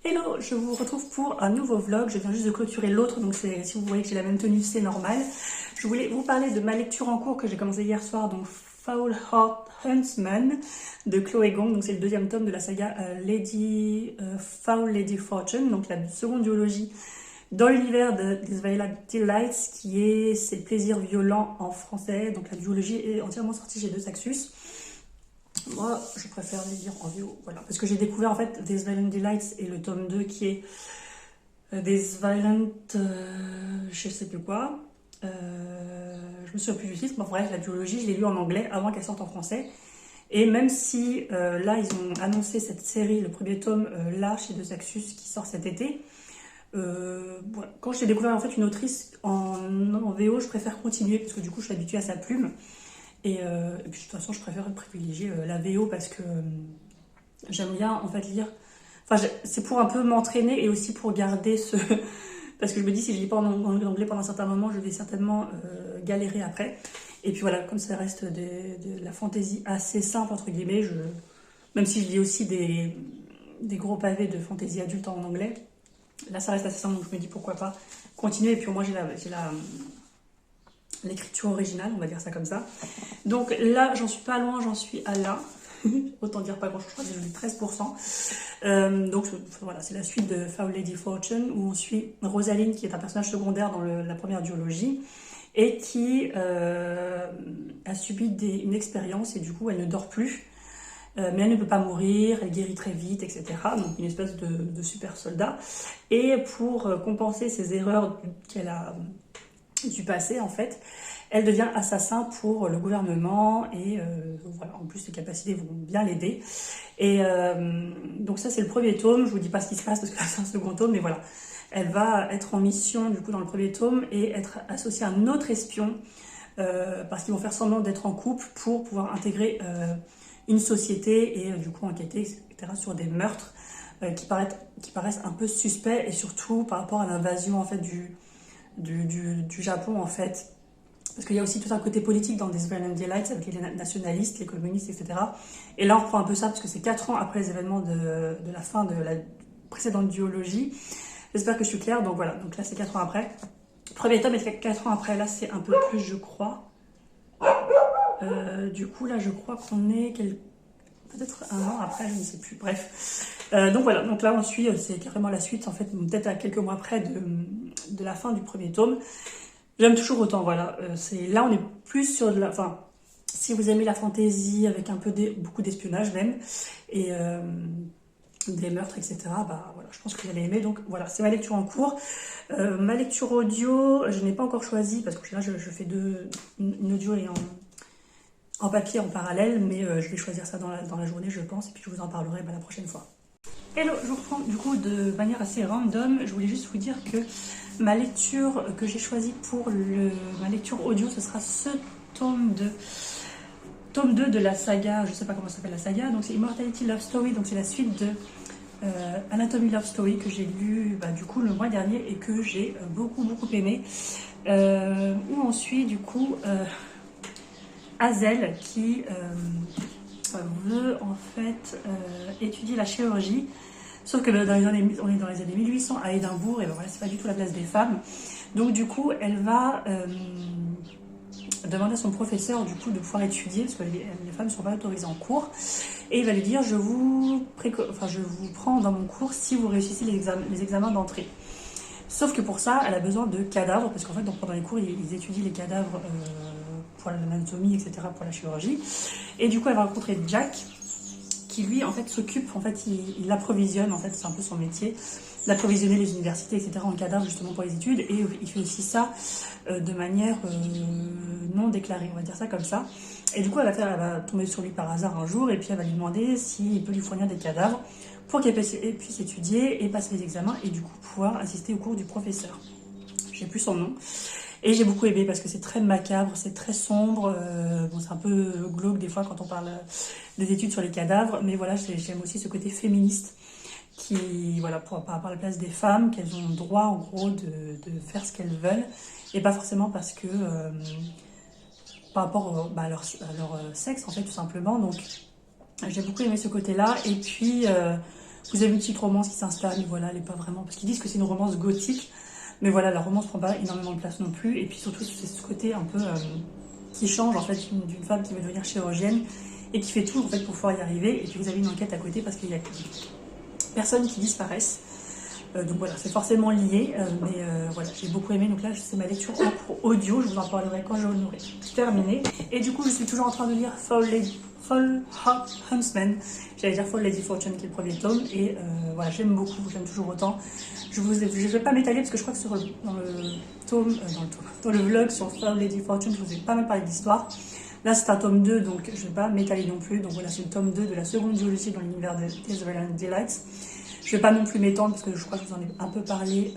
Hello, je vous retrouve pour un nouveau vlog. Je viens juste de clôturer l'autre, donc si vous voyez que j'ai la même tenue, c'est normal. Je voulais vous parler de ma lecture en cours que j'ai commencé hier soir, donc Foul Heart Huntsman de Chloé Gong. Donc c'est le deuxième tome de la saga Foul Lady Fortune, donc la seconde duologie dans l'univers des Violet Delights, qui est Ses plaisirs violents en français. Donc la duologie est entièrement sortie chez De Saxus. Moi, je préfère les lire en VO, voilà. Parce que j'ai découvert en fait Des Violent Delights et le tome 2 qui est Des Violent... je sais plus quoi. Je me souviens plus du titre, mais bref, la duologie, je l'ai lu en anglais avant qu'elle sorte en français. Et même si là, ils ont annoncé cette série, le premier tome, là, chez De Saxus, qui sort cet été, voilà. Quand j'ai découvert en fait une autrice en VO, je préfère continuer, parce que du coup, je suis habituée à sa plume. Et puis de toute façon, je préfère privilégier la VO parce que j'aime bien en fait lire. Enfin, c'est pour un peu m'entraîner et aussi pour garder ce. Parce que je me dis, si je lis pas en anglais pendant un certain moment, je vais certainement galérer après. Et puis voilà, comme ça reste de la fantaisie assez simple, entre guillemets, même si je lis aussi des gros pavés de fantaisie adulte en anglais, là ça reste assez simple, donc je me dis pourquoi pas continuer. Et puis au moins, j'ai l'écriture originale, on va dire ça comme ça. Donc là, j'en suis pas loin, j'en suis à là. Autant dire pas grand chose, je crois que j'ai eu 13%. Donc voilà, c'est la suite de Foul Lady Fortune, où on suit Rosaline, qui est un personnage secondaire dans la première duologie, et qui a subi une expérience, et du coup elle ne dort plus. Mais elle ne peut pas mourir, elle guérit très vite, etc. Donc une espèce de super soldat. Et pour compenser ses erreurs qu'elle a du passé, en fait, elle devient assassin pour le gouvernement et voilà, en plus ses capacités vont bien l'aider. Et donc ça c'est le premier tome, je vous dis pas ce qui se passe parce que là c'est un second tome, mais voilà. Elle va être en mission du coup dans le premier tome et être associée à un autre espion parce qu'ils vont faire semblant d'être en couple pour pouvoir intégrer une société et du coup enquêter, etc. sur des meurtres qui paraissent un peu suspects et surtout par rapport à l'invasion en fait du Japon en fait. Parce qu'il y a aussi tout un côté politique dans Des Violent Delights avec les nationalistes, les communistes, etc. Et là, on reprend un peu ça parce que c'est 4 ans après les événements de la fin de la précédente duologie. J'espère que je suis claire. Donc voilà, donc là, c'est 4 ans après. Premier tome est 4 ans après. Là, c'est un peu plus, je crois. Du coup, là, je crois qu'on est peut-être un an après, je ne sais plus. Bref. Donc voilà, donc là, on suit, c'est carrément la suite, en fait, peut-être à quelques mois près de la fin du premier tome. J'aime toujours autant, voilà. Là, on est plus sur de la... Enfin, si vous aimez la fantaisie avec un peu beaucoup d'espionnage même, et des meurtres, etc., bah voilà, je pense que vous allez aimer. Donc voilà, c'est ma lecture en cours. Ma lecture audio, je n'ai pas encore choisi, parce que là, je fais une audio et en papier en parallèle, mais je vais choisir ça dans la journée, je pense, et puis je vous en parlerai la prochaine fois. Hello, je vous reprends du coup de manière assez random. Je voulais juste vous dire que ma lecture que j'ai choisie pour ma lecture audio, ce sera ce tome 2 de la saga, je sais pas comment s'appelle la saga, donc c'est Immortality Love Story, donc c'est la suite de Anatomy Love Story que j'ai lu du coup le mois dernier et que j'ai beaucoup aimé. Où on suit du coup Hazel qui veut en fait étudier la chirurgie. Sauf que on est dans les années 1800 à Édimbourg, et voilà, c'est pas du tout la place des femmes. Donc du coup, elle va demander à son professeur du coup de pouvoir étudier, parce que les femmes ne sont pas autorisées en cours. Et il va lui dire, je vous prends dans mon cours si vous réussissez les examens d'entrée. Sauf que pour ça, elle a besoin de cadavres, parce qu'en fait, donc, pendant les cours, ils étudient les cadavres pour l'anatomie, etc., pour la chirurgie. Et du coup, elle va rencontrer Jack, qui lui en fait s'occupe, en fait il approvisionne, en fait c'est un peu son métier, d'approvisionner les universités, etc. en cadavres justement pour les études, et il fait aussi ça de manière non déclarée, on va dire ça comme ça. Et du coup elle va tomber sur lui par hasard un jour, et puis elle va lui demander s'il peut lui fournir des cadavres pour qu'elle puisse étudier et passer les examens, et du coup pouvoir assister au cours du professeur. J'ai plus son nom. Et j'ai beaucoup aimé parce que c'est très macabre, c'est très sombre, bon, c'est un peu glauque des fois quand on parle des études sur les cadavres, mais voilà, j'aime aussi ce côté féministe qui, voilà, par rapport à la place des femmes, qu'elles ont le droit en gros de faire ce qu'elles veulent, et pas forcément parce que, par rapport à leur sexe en fait tout simplement, donc j'ai beaucoup aimé ce côté-là, et puis Vous avez une petite romance qui s'installe, mais voilà, elle n'est pas vraiment... Parce qu'ils disent que c'est une romance gothique, mais voilà, la romance prend pas énormément de place non plus. Et puis surtout, c'est ce côté un peu qui change en fait d'une femme qui veut devenir chirurgienne et qui fait tout en fait pour pouvoir y arriver. Et puis vous avez une enquête à côté parce qu'il y a personnes qui disparaissent. Donc voilà, c'est forcément lié, mais voilà, j'ai beaucoup aimé. Donc là, c'est ma lecture en cours audio, je vous en parlerai quand j'en aurai terminé. Et du coup, je suis toujours en train de lire Fall Huntsman. J'allais dire Fall Lady Fortune, qui est le premier tome. Et voilà, j'aime beaucoup, j'aime toujours autant. Je vais pas m'étaler parce que je crois que dans le vlog sur Fall Lady Fortune, je vous ai pas mal parlé d'histoire. Là, c'est un tome 2, donc je vais pas m'étaler non plus. Donc voilà, c'est le tome 2 de la seconde duologie dans l'univers de Israel Delights. Je vais pas non plus m'étendre parce que je crois que je vous en ai un peu parlé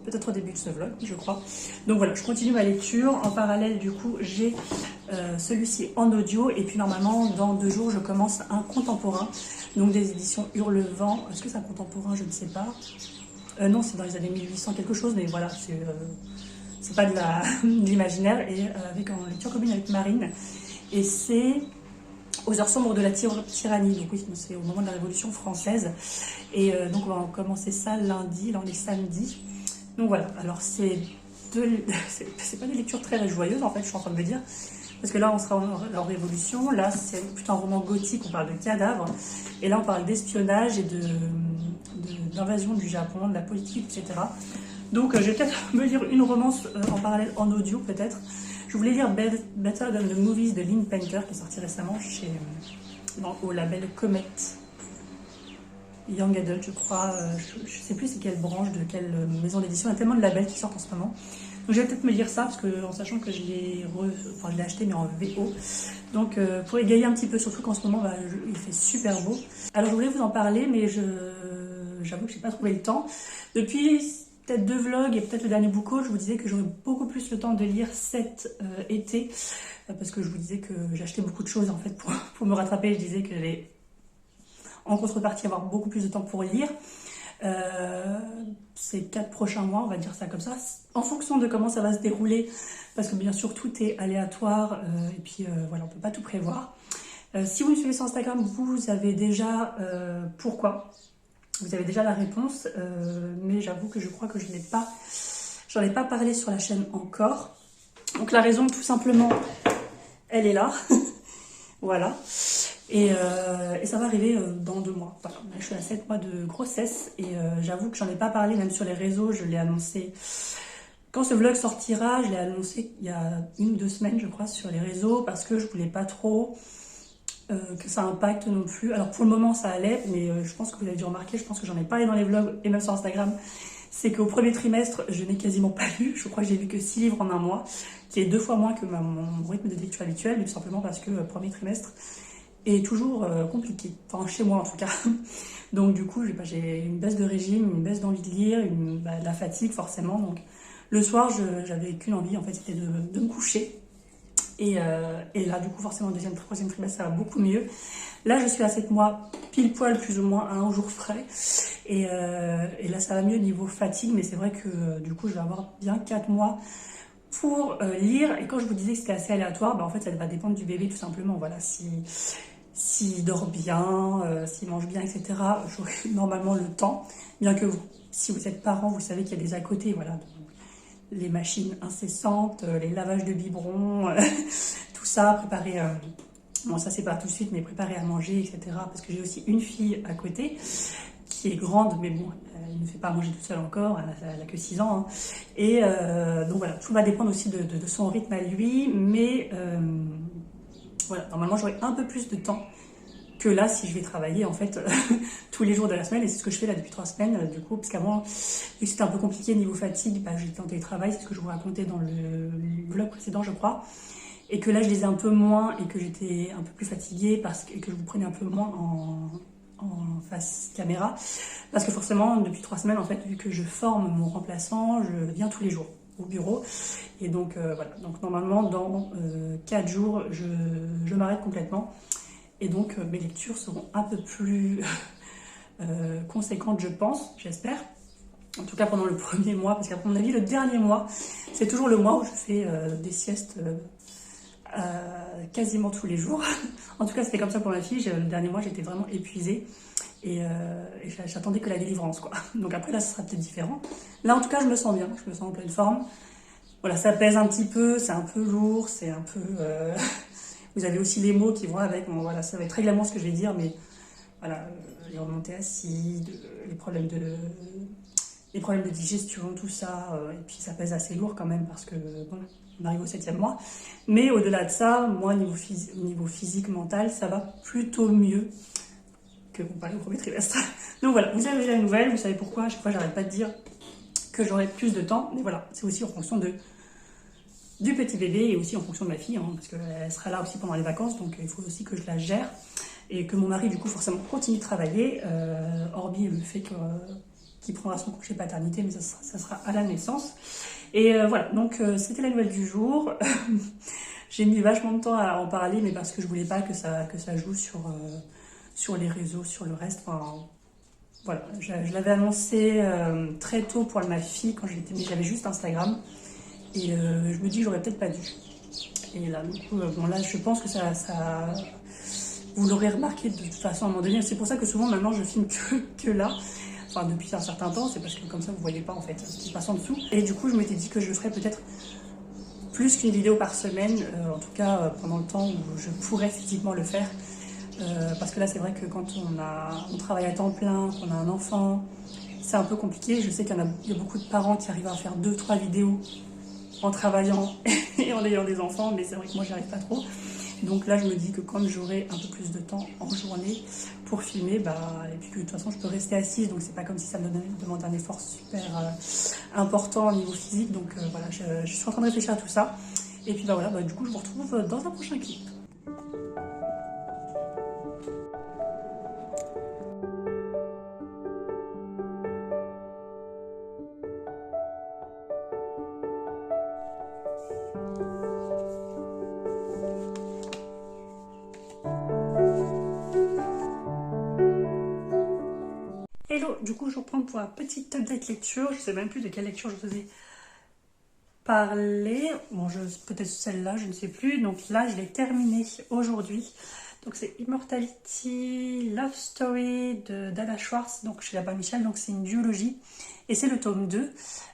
peut-être au début de ce vlog, je crois. Donc voilà, je continue ma lecture. En parallèle, du coup, j'ai celui-ci en audio. Et puis normalement, dans 2 jours, je commence un contemporain. Donc des éditions Hurlevent. Est-ce que c'est un contemporain? Je ne sais pas. Non, c'est dans les années 1800 quelque chose, mais voilà, c'est pas de l'imaginaire. Et avec en lecture commune avec Marine. Et c'est aux heures sombres de la tyrannie. Donc oui, c'est au moment de la Révolution française. Et donc on va commencer ça lundi, là on est samedi. Donc voilà, alors c'est pas des lectures très joyeuses en fait, je suis en train de me dire. Parce que là on sera en Révolution, là c'est plutôt un roman gothique, on parle de cadavres. Et là on parle d'espionnage et d'invasion du Japon, de la politique, etc. Donc je vais peut-être me lire une romance en parallèle en audio peut-être. Je voulais lire Better Than the Movies de Lynn Painter qui est sorti récemment au label Comet Young Adult, je crois. Je sais plus c'est quelle branche, de quelle maison d'édition. Il y a tellement de labels qui sortent en ce moment. Donc je vais peut-être me lire ça parce que en sachant que je l'ai acheté mais en VO. Donc pour égayer un petit peu, surtout qu'en ce moment il fait super beau. Alors je voulais vous en parler mais j'avoue que j'ai pas trouvé le temps. Depuis peut-être 2 vlogs et peut-être le dernier book haul, je vous disais que j'aurais beaucoup plus le temps de lire cet été parce que je vous disais que j'achetais beaucoup de choses en fait pour me rattraper. Je disais que j'allais en contrepartie avoir beaucoup plus de temps pour lire ces 4 prochains mois, on va dire ça comme ça, en fonction de comment ça va se dérouler, parce que bien sûr tout est aléatoire et puis voilà, on peut pas tout prévoir. Si vous me suivez sur Instagram, vous avez déjà pourquoi. Vous avez déjà la réponse, mais j'avoue que je crois que j'en ai pas parlé sur la chaîne encore. Donc la raison, tout simplement, elle est là. Voilà. Et ça va arriver dans 2 mois. Voilà. Je suis à 7 mois de grossesse et j'avoue que j'en ai pas parlé, même sur les réseaux. Je l'ai annoncé quand ce vlog sortira. Je l'ai annoncé il y a 1 ou 2 semaines, je crois, sur les réseaux parce que je voulais pas trop que ça impacte non plus. Alors pour le moment ça allait, mais je pense que vous avez dû remarquer, je pense que j'en ai parlé dans les vlogs et même sur Instagram, c'est qu'au premier trimestre je n'ai quasiment pas lu. Je crois que j'ai lu que 6 livres en 1 mois, qui est 2 fois moins que mon rythme de lecture habituel, tout simplement parce que le premier trimestre est toujours compliqué, enfin chez moi en tout cas. Donc du coup j'ai une baisse de régime, une baisse d'envie de lire, de la fatigue forcément. Donc le soir j'avais qu'une envie en fait, c'était de me coucher. Et là, du coup, forcément, le 2e, 3e trimestre, ça va beaucoup mieux. Là, je suis à 7 mois, pile poil, plus ou moins, à 1 jour frais. Et là, ça va mieux niveau fatigue, mais c'est vrai que du coup, je vais avoir bien 4 mois pour lire. Et quand je vous disais que c'était assez aléatoire, en fait, ça va dépendre du bébé, tout simplement. Voilà, s'il dort bien, s'il mange bien, etc., j'aurai normalement le temps. Bien que si vous êtes parent, vous savez qu'il y a des à côté, voilà. Les machines incessantes, les lavages de biberons, tout ça, préparer, bon ça c'est pas tout de suite, mais préparer à manger, etc. Parce que j'ai aussi une fille à côté qui est grande, mais bon, elle ne fait pas manger toute seule encore, elle a que 6 ans. Hein. Et donc voilà, tout va dépendre aussi de son rythme à lui, mais voilà, normalement j'aurai un peu plus de temps que là si je vais travailler en fait tous les jours de la semaine, et c'est ce que je fais là depuis 3 semaines du coup, parce qu'avant vu que c'était un peu compliqué niveau fatigue, j'étais en télétravail, c'est ce que je vous racontais dans le vlog précédent je crois, et que là je lisais un peu moins et que j'étais un peu plus fatiguée et que je vous prenais un peu moins en face caméra, parce que forcément depuis 3 semaines en fait, vu que je forme mon remplaçant, je viens tous les jours au bureau, et donc voilà, donc normalement dans 4 jours je m'arrête complètement. Et donc, mes lectures seront un peu plus conséquentes, je pense, j'espère. En tout cas, pendant le premier mois, parce qu'à mon avis, le dernier mois, c'est toujours le mois où je fais des siestes quasiment tous les jours. En tout cas, c'était comme ça pour ma fille. Le dernier mois, j'étais vraiment épuisée. Et j'attendais que la délivrance, quoi. Donc après, là, ce sera peut-être différent. Là, en tout cas, je me sens bien. Je me sens en pleine forme. Voilà, ça pèse un petit peu. C'est un peu lourd. C'est un peu... Vous avez aussi les mots qui vont avec. Bon, voilà, ça va être très glamour ce que je vais dire. Mais voilà, les remontées acides, les problèmes de digestion, tout ça. Et puis, ça pèse assez lourd quand même parce que... Bon, on arrive au 7e mois. Mais au-delà de ça, moi, niveau physique, mental, ça va plutôt mieux que vous parlez au premier trimestre. Donc voilà, vous avez la nouvelle, vous savez pourquoi. À chaque fois, j'arrête pas de dire que j'aurai plus de temps. Mais voilà, c'est aussi en fonction du petit bébé et aussi en fonction de ma fille, hein, parce qu'elle sera là aussi pendant les vacances, donc il faut aussi que je la gère. Et que mon mari, du coup, forcément, continue de travailler, hormis le fait qu'il prendra son congé paternité, mais ça sera à la naissance. Et voilà, donc c'était la nouvelle du jour. J'ai mis vachement de temps à en parler, mais parce que je voulais pas que ça joue sur les réseaux, sur le reste. Enfin, voilà, je l'avais annoncé très tôt pour ma fille, quand j'avais juste Instagram. Et je me dis que j'aurais peut-être pas dû. Et là, du coup, bon là, je pense que ça vous l'aurez remarqué de toute façon à un moment donné. C'est pour ça que souvent, maintenant, je filme que là. Enfin, depuis un certain temps, c'est parce que comme ça, vous voyez pas en fait ce qui se passe en dessous. Et du coup, je m'étais dit que je ferais peut-être plus qu'une vidéo par semaine, en tout cas pendant le temps où je pourrais physiquement le faire. Parce que là, c'est vrai que quand on travaille à temps plein, qu'on a un enfant, c'est un peu compliqué. Je sais qu'il y a beaucoup de parents qui arrivent à faire 2-3 vidéos en travaillant et en ayant des enfants, mais c'est vrai que moi, j'y arrive pas trop. Donc là, je me dis que quand j'aurai un peu plus de temps en journée pour filmer, et puis que de toute façon, je peux rester assise, donc c'est pas comme si ça me demande un effort super important au niveau physique. Donc voilà, je suis en train de réfléchir à tout ça. Et puis voilà, du coup, je vous retrouve dans un prochain clip. Hello, du coup je reprends pour la petite update lecture. Je sais même plus de quelle lecture je faisais parler. Bon, peut-être celle-là, je ne sais plus. Donc là, je l'ai terminée aujourd'hui. Donc c'est Immortality Love Story d'Ada Schwartz, donc chez Albin Michel. Donc c'est une duologie et c'est le tome 2.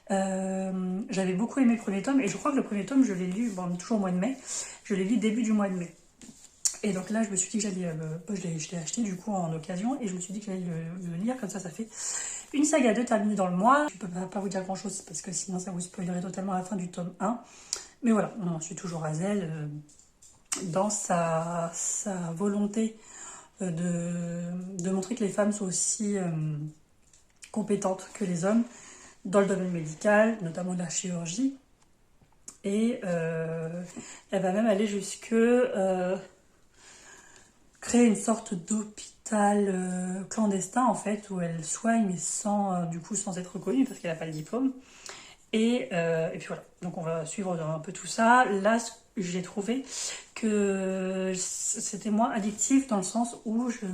J'avais beaucoup aimé le premier tome et je crois que le premier tome, je l'ai lu, toujours au mois de mai. Je l'ai lu début du mois de mai. Et donc là, je me suis dit que j'allais... je l'ai acheté du coup en occasion et je me suis dit que j'allais le lire. Comme ça fait une saga 2 terminée dans le mois. Je ne peux pas vous dire grand chose parce que sinon ça vous spoilerait totalement la fin du tome 1. Mais voilà, on en suit toujours Hazel dans sa volonté de montrer que les femmes sont aussi compétentes que les hommes dans le domaine médical, notamment de la chirurgie. Et elle va même aller jusque... créer une sorte d'hôpital clandestin en fait où elle soigne mais sans être reconnue parce qu'elle n'a pas le diplôme et puis voilà, donc on va suivre un peu tout ça. Là j'ai trouvé que c'était moins addictif dans le sens où je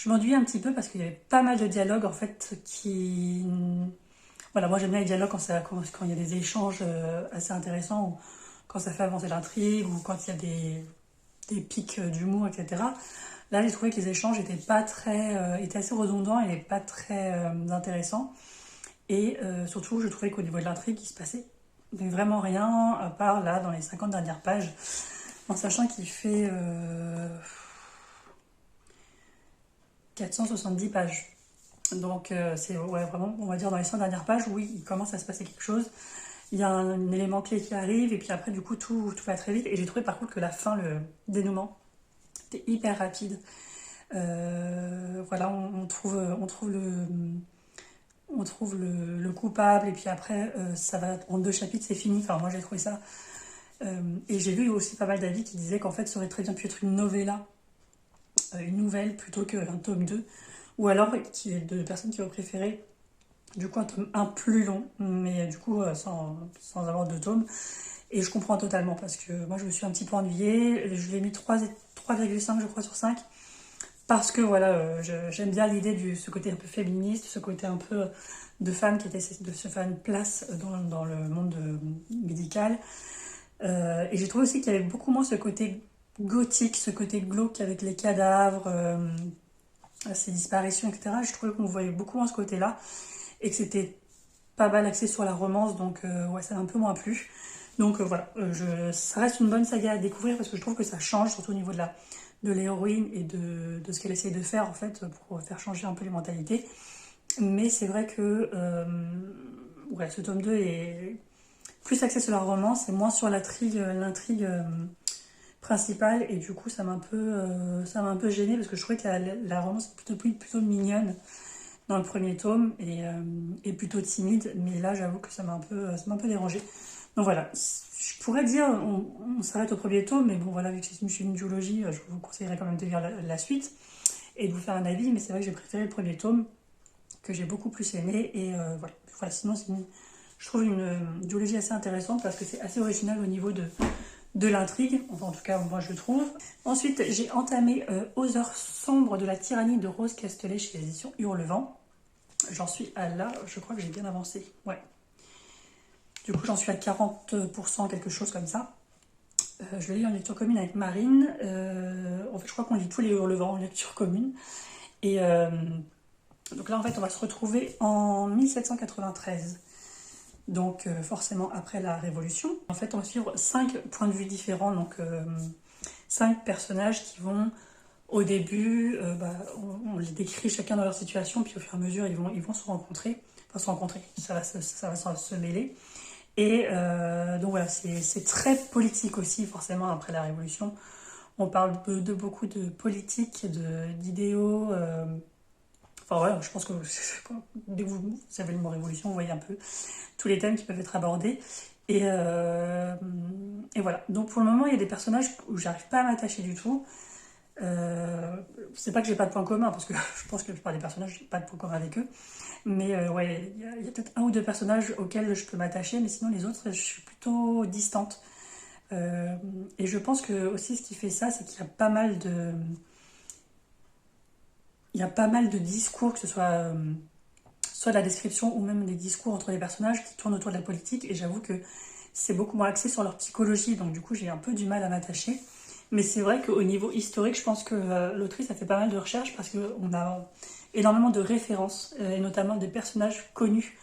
m'ennuyais un petit peu parce qu'il y avait pas mal de dialogues en fait qui... Voilà, moi j'aime bien les dialogues quand il y a des échanges assez intéressants ou quand ça fait avancer l'intrigue ou quand il y a des pics d'humour, etc. Là, j'ai trouvé que les échanges étaient assez redondants et pas très intéressants. Et surtout, je trouvais qu'au niveau de l'intrigue, il se passait vraiment rien, à part là, dans les 50 dernières pages, en sachant qu'il fait 470 pages. Donc, c'est vraiment, on va dire, dans les 100 dernières pages, oui, il commence à se passer quelque chose. Il y a un élément clé qui arrive et puis après du coup tout va très vite et j'ai trouvé par contre que la fin, le dénouement était hyper rapide. Voilà, on trouve le coupable et puis après ça va en 2 chapitres, c'est fini. Enfin moi j'ai trouvé ça et j'ai vu aussi pas mal d'avis qui disaient qu'en fait ça aurait très bien pu être une novella, une nouvelle plutôt qu'un tome 2 ou alors qu'il y ait de personnes qui auraient préféré du coup un tome 1 plus long, mais du coup sans avoir 2 tomes. Et je comprends totalement parce que moi je me suis un petit peu ennuyée. Je l'ai mis 3,5 je crois sur 5. Parce que voilà, j'aime bien l'idée de ce côté un peu féministe, ce côté un peu de femme qui essaie de se faire une place dans le monde médical. Et j'ai trouvé aussi qu'il y avait beaucoup moins ce côté gothique, ce côté glauque avec les cadavres, ces disparitions, etc. Je trouvais qu'on voyait beaucoup moins ce côté-là et que c'était pas mal axé sur la romance, donc ouais, ça m'a un peu moins plu. Donc voilà, ça reste une bonne saga à découvrir parce que je trouve que ça change, surtout au niveau de l'héroïne et de ce qu'elle essaye de faire en fait pour faire changer un peu les mentalités. Mais c'est vrai que ouais, ce tome 2 est plus axé sur la romance et moins sur l'intrigue principale. Et du coup, ça m'a un peu gênée parce que je trouvais que la romance est plutôt mignonne dans le premier tome et plutôt timide. Mais là, j'avoue que ça m'a un peu dérangé. Donc voilà, je pourrais dire on s'arrête au premier tome, mais bon voilà, vu que c'est une duologie, je vous conseillerais quand même de lire la suite et de vous faire un avis. Mais c'est vrai que j'ai préféré le premier tome que j'ai beaucoup plus aimé et voilà, sinon je trouve une duologie assez intéressante parce que c'est assez original au niveau de l'intrigue, enfin en tout cas moi je le trouve. Ensuite j'ai entamé Aux heures sombres de la tyrannie de Rose Castelet chez les éditions Hurlevent. J'en suis à là, je crois que j'ai bien avancé, ouais. Du coup j'en suis à 40%, quelque chose comme ça. Je le lis en lecture commune avec Marine. En fait je crois qu'on lit tous les Hurlevent en lecture commune. Et donc là en fait on va se retrouver en 1793. Donc forcément après la Révolution. En fait on va suivre 5 points de vue différents, donc 5 personnages qui vont au début, on les décrit chacun dans leur situation, puis au fur et à mesure ils vont se rencontrer, ça va se mêler. Et donc voilà, c'est très politique aussi forcément après la Révolution. On parle de beaucoup de politique, d'idéaux. Enfin voilà, je pense que dès que vous avez le mot révolution, vous voyez un peu tous les thèmes qui peuvent être abordés. Et voilà. Donc pour le moment, il y a des personnages où j'arrive pas à m'attacher du tout. C'est pas que j'ai pas de points communs, parce que je pense que la plupart des personnages, j'ai pas de points communs avec eux. Mais ouais, il y a peut-être un ou deux personnages auxquels je peux m'attacher, mais sinon les autres, je suis plutôt distante. Et je pense que aussi ce qui fait ça, c'est qu'il y a pas mal de... Il y a pas mal de discours, que ce soit de la description ou même des discours entre les personnages qui tournent autour de la politique. Et j'avoue que c'est beaucoup moins axé sur leur psychologie, donc du coup j'ai un peu du mal à m'attacher. Mais c'est vrai qu'au niveau historique, je pense que l'autrice a fait pas mal de recherches parce qu'on a énormément de références, et notamment des personnages connus,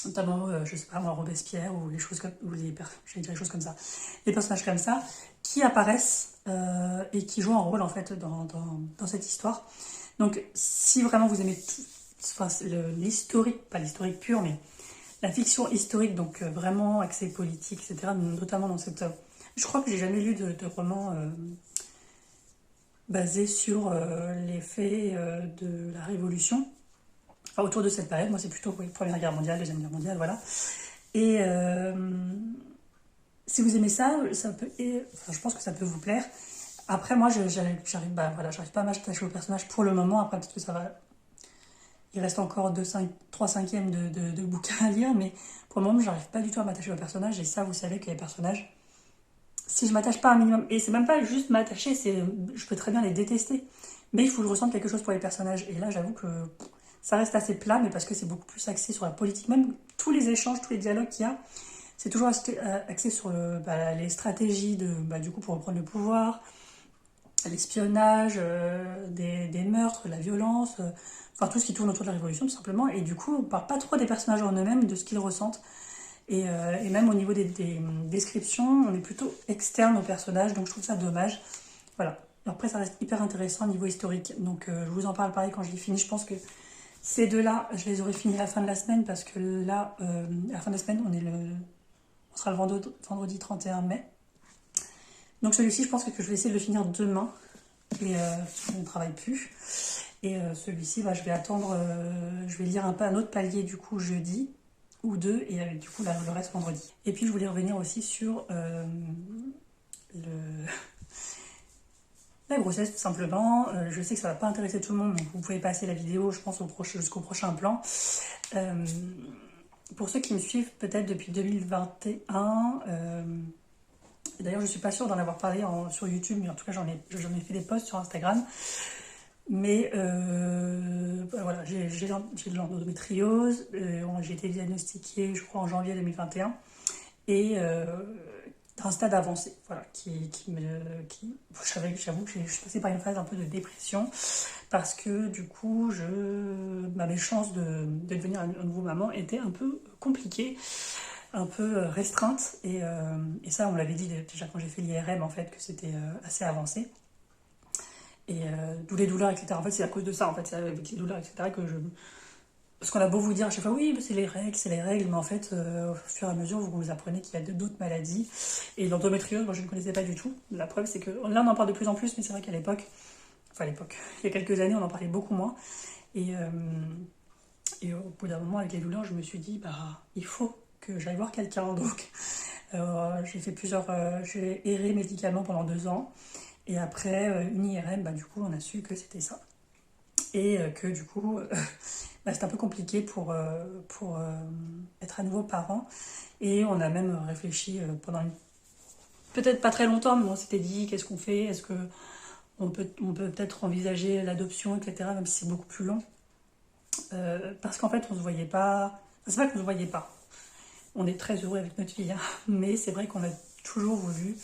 notamment, je sais pas moi, Robespierre ou les choses comme, j'allais dire les choses comme ça, des personnages comme ça, qui apparaissent et qui jouent un rôle en fait dans cette histoire. Donc si vraiment vous aimez tout, enfin, l'historique, pas l'historique pur, mais la fiction historique, donc vraiment axée politique, etc., notamment dans cette... je crois que j'ai jamais lu de roman basé sur les faits de la Révolution. Enfin, autour de cette période, moi c'est plutôt oui, Première Guerre mondiale, Deuxième Guerre mondiale, voilà. Et si vous aimez ça, enfin, je pense que ça peut vous plaire. Après, moi, j'arrive pas à m'attacher au personnage pour le moment. Après, peut-être que ça va... Il reste encore 3 cinquièmes de bouquins à lire, mais pour le moment, j'arrive pas du tout à m'attacher au personnage. Et ça, vous savez que les personnages, si je m'attache pas un minimum, et c'est même pas juste m'attacher, je peux très bien les détester, mais il faut que je ressente quelque chose pour les personnages. Et là, j'avoue que ça reste assez plat, mais parce que c'est beaucoup plus axé sur la politique. Même tous les échanges, tous les dialogues qu'il y a, c'est toujours axé sur les stratégies du coup, pour reprendre le pouvoir, l'espionnage, des meurtres, la violence, enfin tout ce qui tourne autour de la Révolution tout simplement. Et du coup, on parle pas trop des personnages en eux-mêmes, de ce qu'ils ressentent. Et même au niveau des descriptions, on est plutôt externe aux personnages, donc je trouve ça dommage. Voilà. Après, ça reste hyper intéressant au niveau historique. Donc je vous en parle pareil quand je l'ai fini. Je pense que ces deux-là, je les aurais finis à la fin de la semaine, parce que là, à la fin de la semaine, on sera le vendredi 31 mai. Donc celui-ci, je pense que je vais essayer de le finir demain. Et je ne travaille plus. Et celui-ci, je vais attendre, je vais lire un autre palier du coup jeudi ou deux, et du coup le reste vendredi. Et puis je voulais revenir aussi sur la grossesse tout simplement. Je sais que ça va pas intéresser tout le monde, donc vous pouvez passer la vidéo, je pense, jusqu'au prochain plan. Pour ceux qui me suivent peut-être depuis 2021, d'ailleurs je suis pas sûre d'en avoir parlé sur YouTube, mais en tout cas j'en ai fait des posts sur Instagram. Mais voilà, j'ai de l'endométriose, j'ai été diagnostiquée je crois en janvier 2021. et d'un stade avancé, voilà, j'avoue que je suis passée par une phase un peu de dépression parce que du coup, mes chances de devenir un nouveau maman étaient un peu compliquées, un peu restreinte et ça on l'avait dit déjà quand j'ai fait l'IRM en fait que c'était assez avancé et d'où les douleurs etc. En fait c'est à cause de ça en fait c'est avec les douleurs etc. que je parce qu'on a beau vous dire à chaque fois oui c'est les règles mais en fait au fur et à mesure vous apprenez qu'il y a d'autres maladies et l'endométriose moi je ne connaissais pas du tout. La preuve c'est que là on en parle de plus en plus mais c'est vrai qu'à l'époque il y a quelques années on en parlait beaucoup moins et, euh, et au bout d'un moment avec les douleurs je me suis dit bah il faut que j'aille voir quelqu'un donc j'ai erré médicalement pendant 2 ans et après une IRM, bah, du coup on a su que c'était ça et que du coup bah, c'était un peu compliqué pour être à nouveau parent et on a même réfléchi peut-être pas très longtemps mais on s'était dit qu'est-ce qu'on fait, est-ce que on peut peut-être envisager l'adoption etc même si c'est beaucoup plus long parce qu'en fait on se voyait pas, enfin, c'est pas qu'on se voyait pas. On est très heureux avec notre fille, hein. Mais c'est vrai qu'on a toujours voulu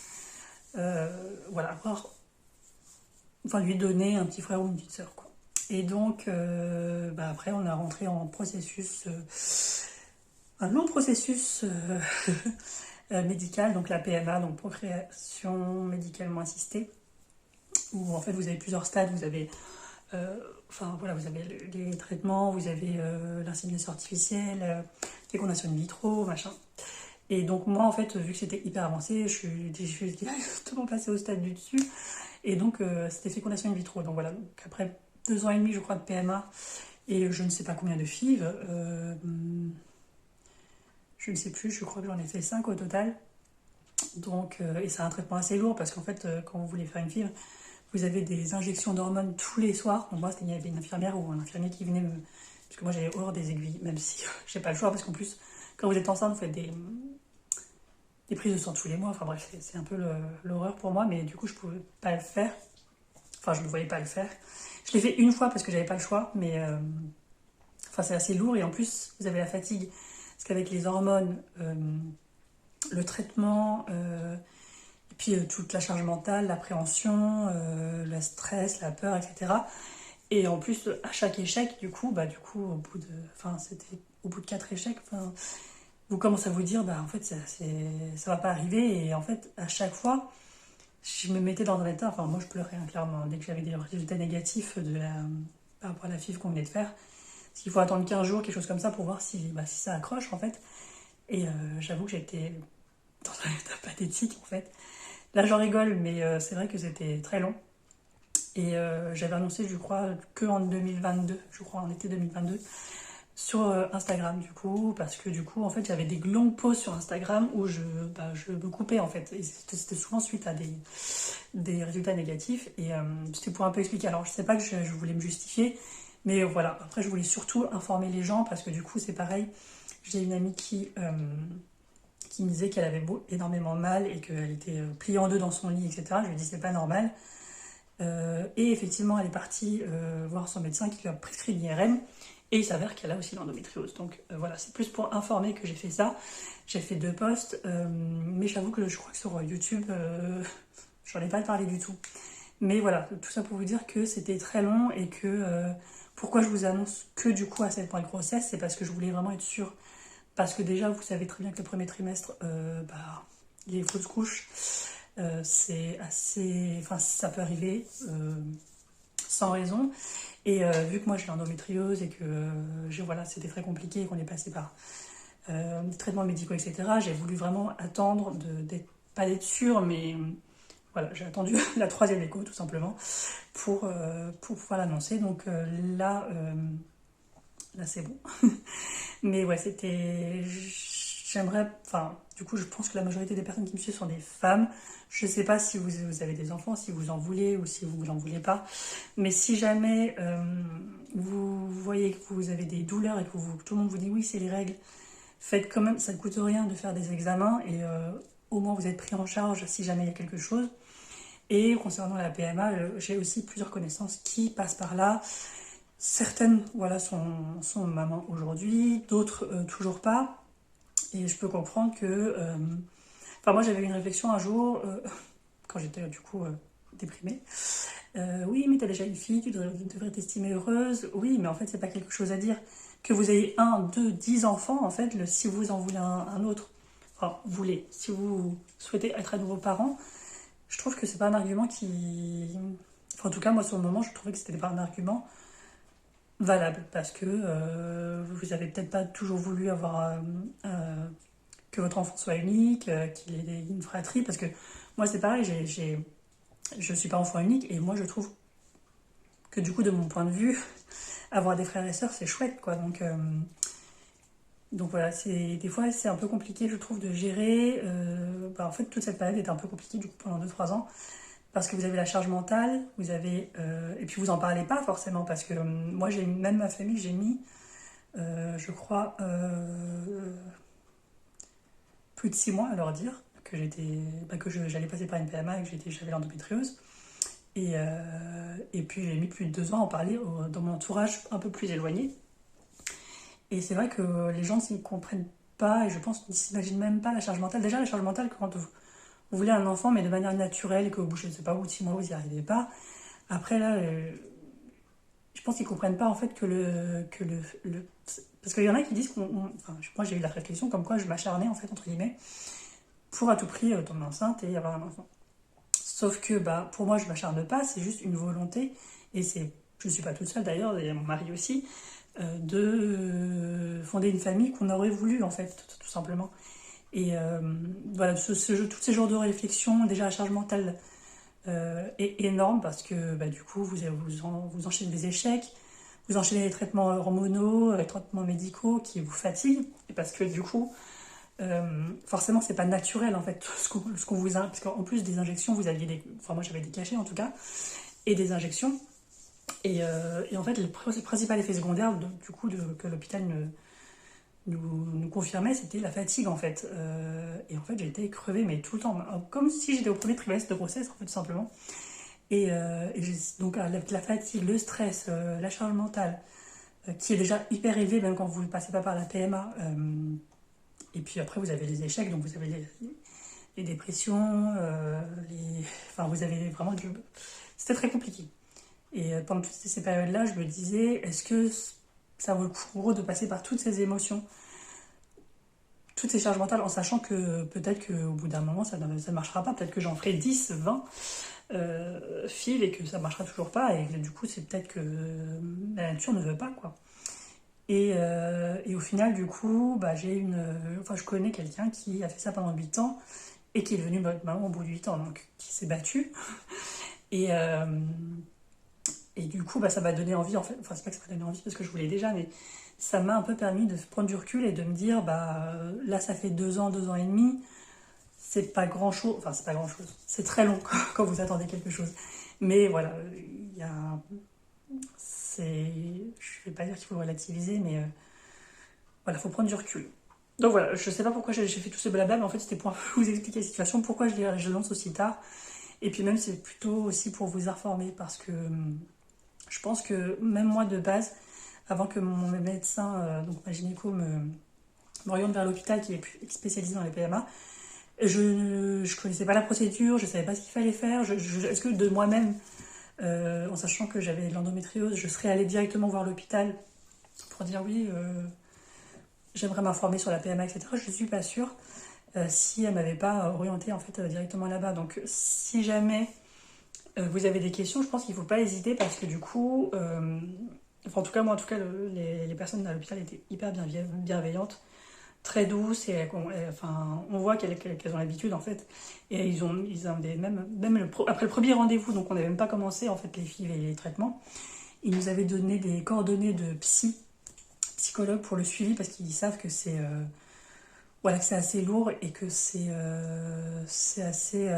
voilà, lui donner un petit frère ou une petite sœur. Quoi. Et donc, bah après, on a rentré en processus, un long processus médical, donc la PMA, donc procréation médicalement assistée, où en fait vous avez plusieurs stades, vous avez vous avez les traitements, vous avez l'insémination artificielle, fécondation in vitro, machin. Et donc moi en fait vu que c'était hyper avancé, je suis directement passée au stade du dessus et donc c'était fécondation in vitro. Donc voilà, donc après 2 ans et demi je crois de PMA et je ne sais pas combien de FIV, je ne sais plus, je crois que j'en ai fait 5 au total. Donc et c'est un traitement assez lourd parce qu'en fait quand vous voulez faire une FIV, vous avez des injections d'hormones tous les soirs. Donc moi il y avait une infirmière ou un infirmier qui venait me... Parce que moi j'avais horreur des aiguilles, même si j'ai pas le choix parce qu'en plus quand vous êtes enceinte vous faites des prises de sang tous les mois, enfin bref, c'est un peu l'horreur pour moi, mais du coup je pouvais pas le faire, enfin je ne voyais pas le faire. Je l'ai fait une fois parce que j'avais pas le choix, mais c'est assez lourd et en plus vous avez la fatigue, parce qu'avec les hormones, le traitement, et puis toute la charge mentale, l'appréhension, le stress, la peur, etc. Et en plus à chaque échec, c'était au bout de 4 échecs, vous commencez à vous dire, bah en fait, ça va pas arriver. Et en fait, à chaque fois, je me mettais dans un état, enfin, moi je pleurais hein, clairement, dès que j'avais des résultats négatifs par rapport à la FIV qu'on venait de faire. Parce qu'il faut attendre 15 jours, quelque chose comme ça, pour voir si ça accroche, en fait. Et j'avoue que j'étais dans un état pathétique, en fait. Là, j'en rigole, mais c'est vrai que c'était très long. Et j'avais annoncé, je crois, que en 2022, je crois, en été 2022. Sur Instagram du coup parce que du coup en fait j'avais des longues pauses sur Instagram où je me coupais en fait et c'était souvent suite à des résultats négatifs et c'était pour un peu expliquer, alors je sais pas que je voulais me justifier mais voilà, après je voulais surtout informer les gens parce que du coup c'est pareil, j'ai une amie qui me disait qu'elle avait énormément mal et qu'elle était pliée en deux dans son lit etc, je lui ai dit c'est pas normal et effectivement elle est partie voir son médecin qui lui a prescrit une IRM. Et il s'avère qu'elle a aussi l'endométriose. Donc voilà, c'est plus pour informer que j'ai fait ça. J'ai fait 2 posts, mais j'avoue que je crois que sur YouTube, j'en ai pas parlé du tout. Mais voilà, tout ça pour vous dire que c'était très long et que pourquoi je vous annonce que du coup à 7 mois de grossesse, c'est parce que je voulais vraiment être sûre. Parce que déjà, vous savez très bien que le premier trimestre, les fausses couches, c'est assez... Enfin, ça peut arriver sans raison. Et vu que moi j'ai l'endométriose et que c'était très compliqué et qu'on est passé par des traitements médicaux, etc., j'ai voulu vraiment attendre, pas d'être sûre, mais voilà, j'ai attendu la 3e écho tout simplement pour pouvoir l'annoncer. Donc là c'est bon. Mais ouais, du coup, je pense que la majorité des personnes qui me suivent sont des femmes. Je sais pas si vous avez des enfants, si vous en voulez ou si vous n'en voulez pas. Mais si jamais vous voyez que vous avez des douleurs et que tout le monde vous dit oui, c'est les règles, faites quand même, ça ne coûte rien de faire des examens et au moins vous êtes pris en charge si jamais il y a quelque chose. Et concernant la PMA, j'ai aussi plusieurs connaissances qui passent par là. Certaines sont maman aujourd'hui, d'autres toujours pas. Et je peux comprendre que... Enfin, moi, j'avais eu une réflexion un jour, quand j'étais du coup déprimée. Oui, mais t'as déjà une fille, tu devrais t'estimer heureuse. Oui, mais en fait, c'est pas quelque chose à dire. Que vous ayez 1, 2, 10 enfants, en fait, si vous en voulez un autre, enfin, voulez, si vous souhaitez être à nouveau parent, je trouve que c'est pas un argument qui... Enfin, en tout cas, moi, sur le moment, je trouvais que c'était pas un argument valable, parce que vous avez peut-être pas toujours voulu avoir... que votre enfant soit unique, qu'il ait une fratrie, parce que moi, c'est pareil, je suis pas enfant unique, et moi, je trouve que du coup, de mon point de vue, avoir des frères et sœurs, c'est chouette, quoi. Donc voilà, des fois, c'est un peu compliqué, je trouve, de gérer. En fait, toute cette période était un peu compliquée, du coup, pendant 2 3 ans, parce que vous avez la charge mentale, vous avez... et puis, vous en parlez pas forcément, parce que moi, même ma famille, j'ai mis, je crois, plus de 6 mois à leur dire que j'allais passer par une PMA et que j'avais l'endométriose. Et puis j'ai mis plus de 2 ans à en parler dans mon entourage un peu plus éloigné. Et c'est vrai que les gens ne comprennent pas, et je pense qu'ils ne s'imaginent même pas la charge mentale. Déjà, la charge mentale, quand vous voulez un enfant, mais de manière naturelle, et qu'au bout, je ne sais pas, au bout de 6 mois, vous n'y arrivez pas. Après, là, je pense qu'ils ne comprennent pas, en fait, parce qu'il y en a qui disent enfin, moi, j'ai eu la réflexion comme quoi je m'acharnais, en fait, entre guillemets, pour à tout prix tomber enceinte et avoir un enfant. Sauf que pour moi, je ne m'acharne pas, c'est juste une volonté, et je ne suis pas toute seule d'ailleurs, il y a mon mari aussi, de fonder une famille qu'on aurait voulu en fait, tout simplement. Et voilà, tous ces jours de réflexion, déjà la charge mentale est énorme parce que du coup, vous enchaînez des échecs, vous enchaînez les traitements hormonaux, les traitements médicaux qui vous fatiguent, et parce que du coup, forcément c'est pas naturel en fait ce qu'on vous a, parce qu'en plus des injections vous aviez enfin moi j'avais des cachets en tout cas et des injections et en fait le principal effet secondaire du coup que l'hôpital nous confirmait, c'était la fatigue en fait. Et en fait j'ai été crevée mais tout le temps, comme si j'étais au premier trimestre de grossesse en fait tout simplement. Donc avec la fatigue, le stress, la charge mentale qui est déjà hyper élevée même quand vous ne passez pas par la PMA. Et puis après, vous avez les échecs, donc vous avez les dépressions, enfin, vous avez vraiment... C'était très compliqué. Et pendant toutes ces périodes-là, je me disais, est-ce que ça vaut le coup de passer par toutes ces émotions, toutes ces charges mentales, en sachant que peut-être qu'au bout d'un moment, ça ne marchera pas. Peut-être que j'en ferai 10, 20 fils et que ça ne marchera toujours pas. Et que, du coup, c'est peut-être que la nature ne veut pas, quoi. Et au final, du coup, je connais quelqu'un qui a fait ça pendant 8 ans et qui est devenu maman au bout de 8 ans, donc qui s'est battu. Et, euh, et du coup, ça m'a donné envie, en fait. Enfin, c'est pas que ça m'a donné envie parce que je voulais déjà, mais ça m'a un peu permis de prendre du recul et de me dire, là, ça fait 2 ans et demi, c'est pas grand chose. Enfin, c'est pas grand chose. C'est très long quand vous attendez quelque chose. Mais voilà, il y a. Je vais pas dire qu'il faut relativiser, mais voilà, faut prendre du recul. Donc voilà, je sais pas pourquoi j'ai fait tout ce blabla, mais en fait c'était pour vous expliquer la situation, pourquoi je lance aussi tard. Et puis même c'est plutôt aussi pour vous informer, parce que je pense que même moi de base, avant que mon médecin, donc ma gynéco, m'oriente vers l'hôpital qui est spécialisé dans les PMA, je connaissais pas la procédure, je savais pas ce qu'il fallait faire. Est-ce que de moi-même, en sachant que j'avais de l'endométriose, je serais allée directement voir l'hôpital pour dire oui, j'aimerais m'informer sur la PMA, etc. Je ne suis pas sûre si elle m'avait pas orientée en fait directement là-bas. Donc si jamais vous avez des questions, je pense qu'il ne faut pas hésiter parce que du coup, enfin en tout cas moi, en tout cas les personnes à l'hôpital étaient hyper bienveillantes, très douces et enfin on voit qu'elles ont l'habitude en fait. Et ils avaient même après le premier rendez-vous, donc on n'avait même pas commencé en fait les filles et les traitements. Ils nous avaient donné des coordonnées de psychologue pour le suivi parce qu'ils savent que c'est voilà, que c'est assez lourd et que c'est assez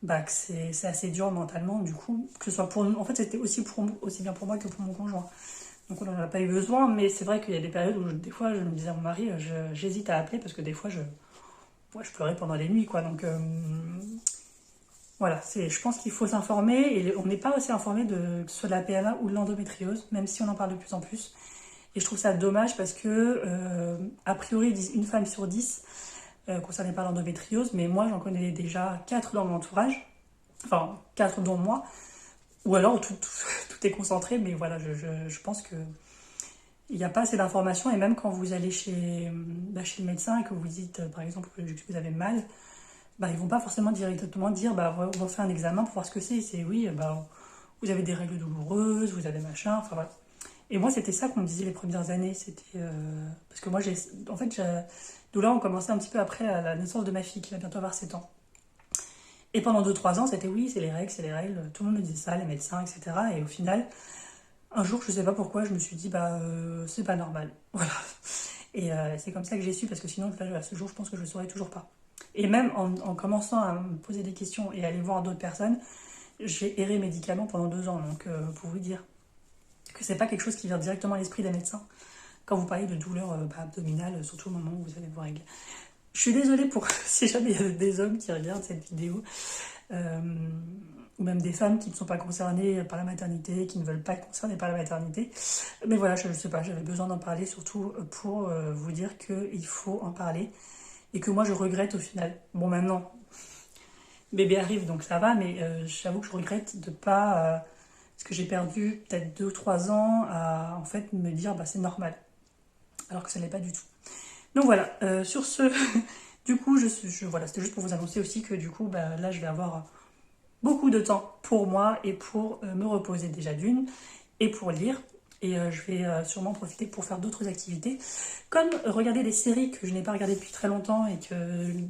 que c'est assez dur mentalement du coup, que ce soit pour nous. En fait c'était aussi bien pour moi que pour mon conjoint, donc on n'en a pas eu besoin. Mais c'est vrai qu'il y a des périodes où des fois je me disais à mon mari, j'hésite à appeler parce que des fois je pleurais pendant les nuits quoi. Donc voilà, je pense qu'il faut s'informer et on n'est pas aussi informé que ce soit de la PMA ou de l'endométriose, même si on en parle de plus en plus. Et je trouve ça dommage parce que, a priori, ils disent une femme sur 10 concernée par l'endométriose, mais moi j'en connais déjà 4 dans mon entourage, enfin 4 dont moi, ou alors tout est concentré, mais voilà, je pense que il n'y a pas assez d'informations, et même quand vous allez chez le médecin et que vous dites, par exemple, que vous avez mal, bah, ils vont pas forcément directement dire, bah, on va faire un examen pour voir ce que c'est. C'est oui, bah, vous avez des règles douloureuses, vous avez machin, enfin voilà. Et moi, c'était ça qu'on me disait les premières années. C'était parce que moi, en fait, douleur ont commencé un petit peu après la naissance de ma fille, qui va bientôt avoir 7 ans. Et pendant 2 3 ans, c'était oui, c'est les règles, c'est les règles. Tout le monde me disait ça, les médecins, etc. Et au final, un jour, je sais pas pourquoi, je me suis dit, bah, c'est pas normal. Voilà. Et c'est comme ça que j'ai su, parce que sinon, là, à ce jour, je pense que je ne saurais toujours pas. Et même en commençant à me poser des questions et à aller voir d'autres personnes, j'ai erré médicalement pendant 2 ans. Donc, pour vous dire que c'est pas quelque chose qui vient directement à l'esprit des médecins quand vous parlez de douleurs abdominales, surtout au moment où vous avez vos règles. Je suis désolée pour si jamais il y a des hommes qui regardent cette vidéo, euh, ou même des femmes qui ne sont pas concernées par la maternité, qui ne veulent pas être concernées par la maternité. Mais voilà, je ne sais pas, j'avais besoin d'en parler, surtout pour vous dire qu'il faut en parler. Et que moi, je regrette au final. Bon, maintenant, bébé arrive, donc ça va, mais j'avoue que je regrette de pas... parce que j'ai perdu peut-être 2 ou 3 ans à en fait me dire, bah c'est normal. Alors que ça n'est pas du tout. Donc voilà, sur ce, du coup, voilà, c'était juste pour vous annoncer aussi que du coup, bah, là, je vais avoir beaucoup de temps pour moi et pour me reposer déjà d'une et pour lire. Et je vais sûrement profiter pour faire d'autres activités, comme regarder des séries que je n'ai pas regardées depuis très longtemps et que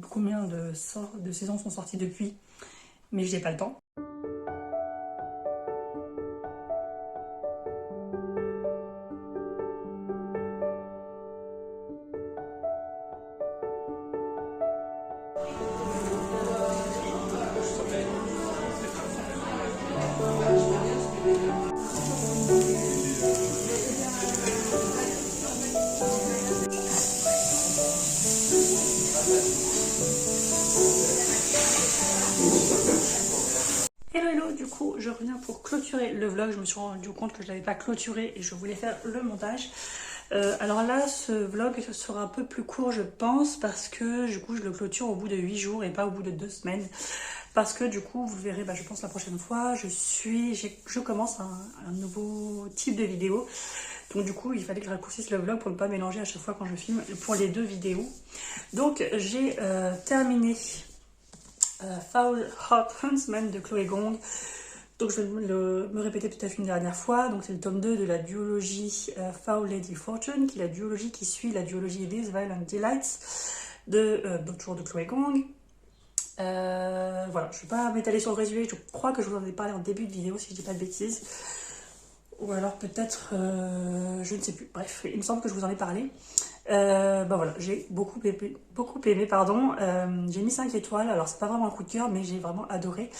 combien de saisons sont sorties depuis, mais je n'ai pas le temps. Hello hello, du coup je reviens pour clôturer le vlog. Je me suis rendu compte que je l'avais pas clôturé et je voulais faire le montage. Alors là, ce vlog sera un peu plus court je pense, parce que du coup je le clôture au bout de 8 jours et pas au bout de 2 semaines. Parce que du coup vous verrez, bah, je pense la prochaine fois, je commence un nouveau type de vidéo. Donc du coup il fallait que je raccourcisse le vlog pour ne pas mélanger à chaque fois quand je filme pour les 2 vidéos. Donc j'ai terminé Foul Heart Huntsman de Chloé Gong. Donc je vais me répéter peut-être une dernière fois. Donc c'est le tome 2 de la duologie Foul Lady Fortune, qui est la duologie qui suit la duologie These Violent Delights donc toujours de Chloé Gong. Voilà, je ne vais pas m'étaler sur le résumé, je crois que je vous en ai parlé en début de vidéo si je dis pas de bêtises. Ou alors peut-être, je ne sais plus. Bref, il me semble que je vous en ai parlé. Bah voilà, j'ai beaucoup aimé, pardon. J'ai mis 5 étoiles, alors c'est pas vraiment un coup de cœur, mais j'ai vraiment adoré.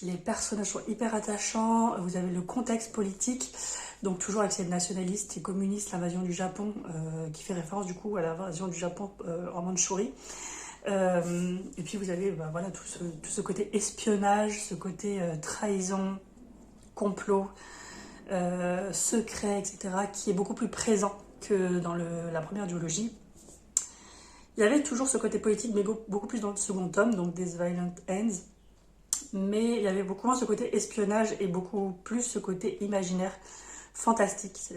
Les personnages sont hyper attachants, vous avez le contexte politique, donc toujours avec ces nationalistes et communistes, l'invasion du Japon, qui fait référence du coup à l'invasion du Japon en Mandchourie. Et puis vous avez bah, voilà, tout ce côté espionnage, ce côté trahison, complot, secret, etc., qui est beaucoup plus présent que dans la première duologie. Il y avait toujours ce côté politique, mais beaucoup plus dans le second tome, donc These Violent Ends. Mais il y avait beaucoup moins ce côté espionnage et beaucoup plus ce côté imaginaire fantastique,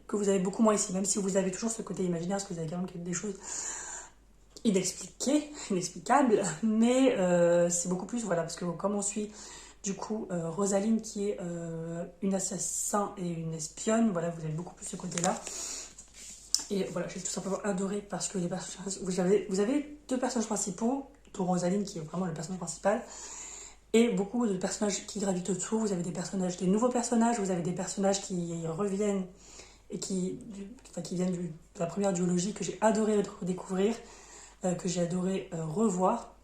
que vous avez beaucoup moins ici, même si vous avez toujours ce côté imaginaire, parce que vous avez quand même des choses inexplicables, mais c'est beaucoup plus, voilà, parce que comme on suit du coup Rosaline qui est une assassin et une espionne, voilà, vous avez beaucoup plus ce côté-là. Et voilà, j'ai tout simplement adoré parce que les personnages, vous avez 2 personnages principaux, dont Rosaline qui est vraiment le personnage principal, et beaucoup de personnages qui gravitent autour. Vous avez des nouveaux personnages, vous avez des personnages qui reviennent et qui viennent de la première duologie que j'ai adoré redécouvrir, que j'ai adoré revoir.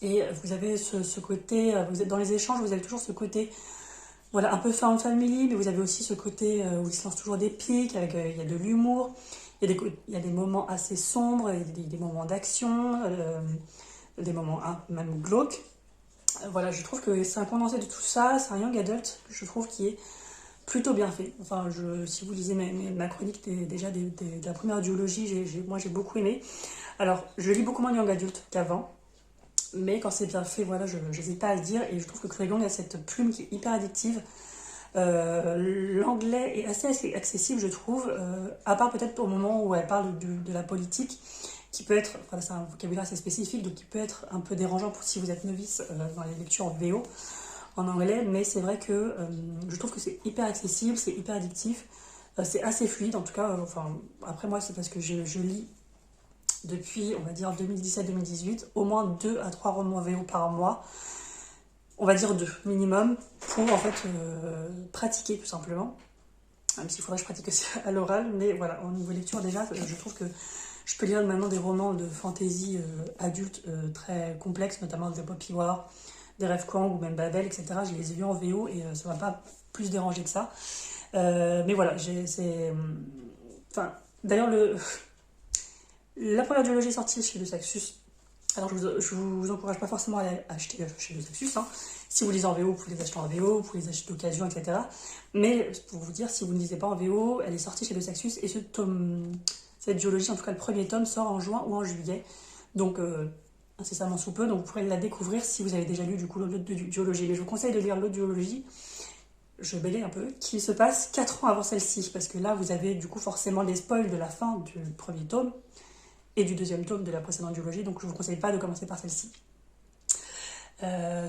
Et vous avez ce côté, vous êtes dans les échanges, vous avez toujours ce côté, voilà, un peu found family, mais vous avez aussi ce côté où il se lance toujours des pics, avec il y a de l'humour, il y a des moments assez sombres, il y a des moments d'action, des moments même glauques. Voilà, je trouve que c'est un condensé de tout ça, c'est un young adult, je trouve, qui est plutôt bien fait. Enfin, si vous lisez ma chronique déjà de la première duologie, moi j'ai beaucoup aimé. Alors, je lis beaucoup moins de young adulte qu'avant, mais quand c'est bien fait, voilà, je n'hésite pas à le dire. Et je trouve que Chloé Gong a cette plume qui est hyper addictive. L'anglais est assez accessible, je trouve, à part peut-être au moment où elle parle de la politique, qui peut être, voilà, c'est un vocabulaire assez spécifique, donc qui peut être un peu dérangeant pour si vous êtes novice dans les lectures en VO, en anglais, mais c'est vrai que je trouve que c'est hyper accessible, c'est hyper addictif, c'est assez fluide, en tout cas, enfin, après moi c'est parce que je lis depuis, on va dire, 2017-2018, au moins 2 à 3 romans VO par mois, on va dire 2 minimum, pour en fait pratiquer tout simplement. Même s'il faudrait que je pratique aussi à l'oral, mais voilà, au niveau lecture déjà, je trouve que je peux lire maintenant des romans de fantasy adultes très complexes, notamment des Poppy War, des Rêves Kwang ou même Babel, etc. Je les ai vus en VO et ça m'a pas plus dérangé que ça. Mais voilà, c'est... Enfin, d'ailleurs, la première duologie est sortie chez Le Saxus. Alors, je vous encourage pas forcément à acheter chez Le Saxus. Hein. Si vous lisez en VO, vous pouvez les acheter en VO, vous pouvez les acheter d'occasion, etc. Mais pour vous dire, si vous ne lisez pas en VO, elle est sortie chez Le Saxus et cette duologie, en tout cas le premier tome, sort en juin ou en juillet. Donc, incessamment sous peu. Donc, vous pourrez la découvrir si vous avez déjà lu du coup l'autre duologie. Mais je vous conseille de lire l'autre duologie, je bégaye un peu, qui se passe 4 ans avant celle-ci. Parce que là, vous avez du coup forcément les spoils de la fin du premier tome et du deuxième tome de la précédente duologie, donc je ne vous conseille pas de commencer par celle-ci.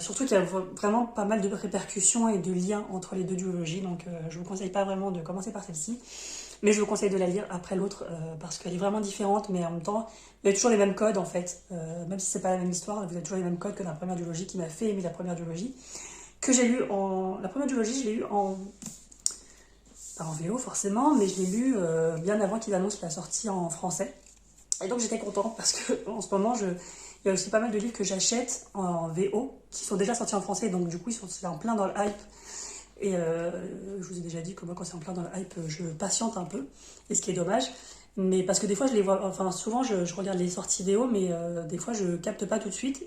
Surtout qu'il y a vraiment pas mal de répercussions et de liens entre les deux duologies, donc je ne vous conseille pas vraiment de commencer par celle-ci, mais je vous conseille de la lire après l'autre, parce qu'elle est vraiment différente, mais en même temps, vous avez toujours les mêmes codes en fait, même si c'est pas la même histoire, vous avez toujours les mêmes codes que dans la première duologie qui m'a fait aimer la première duologie, que j'ai lu en... La première duologie, je l'ai lu pas en VO forcément, mais je l'ai lu bien avant qu'il annonce la sortie en français. Et donc j'étais contente parce que en ce moment, il y a aussi pas mal de livres que j'achète en VO qui sont déjà sortis en français, donc du coup c'est en plein dans le hype. Et je vous ai déjà dit que moi quand c'est en plein dans le hype, je patiente un peu, et ce qui est dommage. Mais parce que des fois je les vois, enfin souvent je regarde les sorties VO, mais des fois je capte pas tout de suite,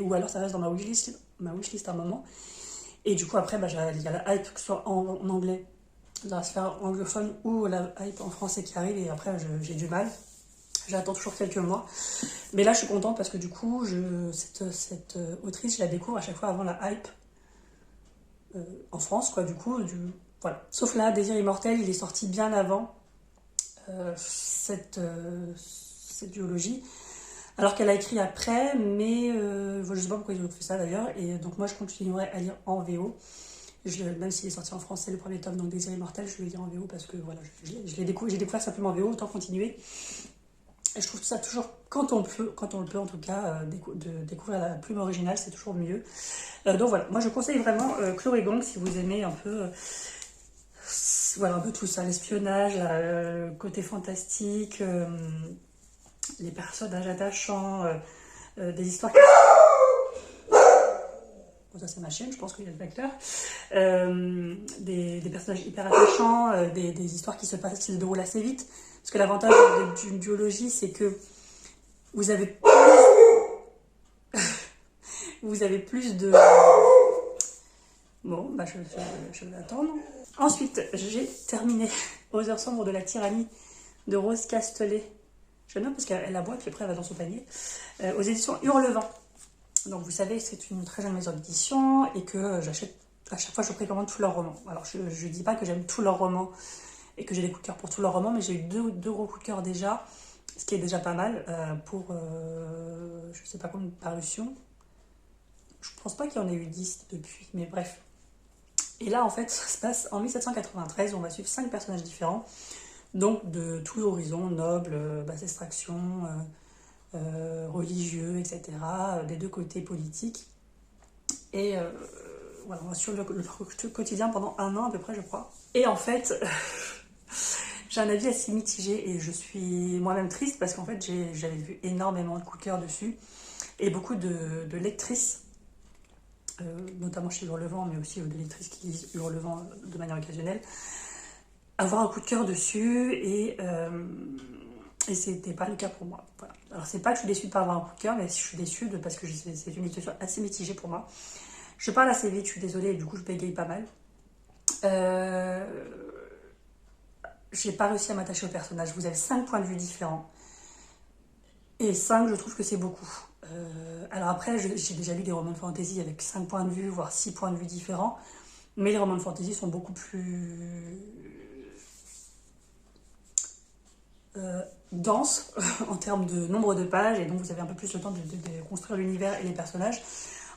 ou alors ça reste dans ma wishlist à un moment. Et du coup après il y a la hype, que ce soit en anglais, dans la sphère anglophone, ou la hype en français qui arrive, et après j'ai du mal. J'attends toujours quelques mois. Mais là, je suis contente parce que du coup, cette autrice, je la découvre à chaque fois avant la hype en France, quoi. Du coup, voilà. Sauf là, Désir immortel, il est sorti bien avant cette duologie. Alors qu'elle a écrit après, mais je sais pas pourquoi ils ont fait ça d'ailleurs. Et donc, moi, je continuerai à lire en VO. Même s'il est sorti en français le premier tome, donc Désir immortel, je vais le lire en VO parce que voilà, j'ai découvert simplement en VO, autant continuer. Et je trouve ça toujours, quand on le peut en tout cas, de découvrir la plume originale, c'est toujours mieux. Donc voilà, moi je conseille vraiment Chloé Gong si vous aimez un peu, voilà, un peu tout ça, l'espionnage, le côté fantastique, les personnages attachants, des histoires qui... Bon, ça c'est ma chaîne, je pense qu'il y a le vecteur. Des personnages hyper attachants, des histoires qui se déroulent assez vite. Parce que l'avantage d'une duologie, c'est que vous avez plus de... Bon, je vais attendre. Ensuite, j'ai terminé Aux heures sombres de la tyrannie de Rose Castelet. Je note parce qu'elle aboie, puis après elle va dans son panier. Aux éditions Hurlevent. Donc vous savez, c'est une très jeune maison d'édition et que j'achète, à chaque fois je précommande tous leurs romans. Alors je ne dis pas que j'aime tous leurs romans et que j'ai des coups de cœur pour tous leurs romans, mais j'ai eu deux gros coups de cœur déjà, ce qui est déjà pas mal pour je sais pas combien de parutions. Je pense pas qu'il y en ait eu 10 depuis, mais bref. Et là en fait ça se passe en 1793, on va suivre 5 personnages différents, donc de tous horizons, nobles, basse extraction, religieux, etc., des deux côtés politiques. Et voilà, on va suivre le quotidien pendant 1 an à peu près, je crois. Et en fait, j'ai un avis assez mitigé et je suis moi-même triste parce qu'en fait, j'avais vu énormément de coups de cœur dessus et beaucoup de lectrices, notamment chez Hurlevent, mais aussi de lectrices qui lisent Hurlevent de manière occasionnelle, avoir un coup de cœur dessus et c'était pas le cas pour moi. Voilà. Alors c'est pas que je suis déçue de pas avoir un coup de cœur, mais je suis déçue parce que c'est une situation assez mitigée pour moi. Je parle assez vite, je suis désolée, et du coup je bégaye pas mal. Euh, j'ai pas réussi à m'attacher au personnage. Vous avez 5 points de vue différents. Et 5, je trouve que c'est beaucoup. Alors après, j'ai déjà lu des romans de fantasy avec 5 points de vue, voire 6 points de vue différents. Mais les romans de fantasy sont beaucoup plus denses en termes de nombre de pages. Et donc vous avez un peu plus le temps de construire l'univers et les personnages.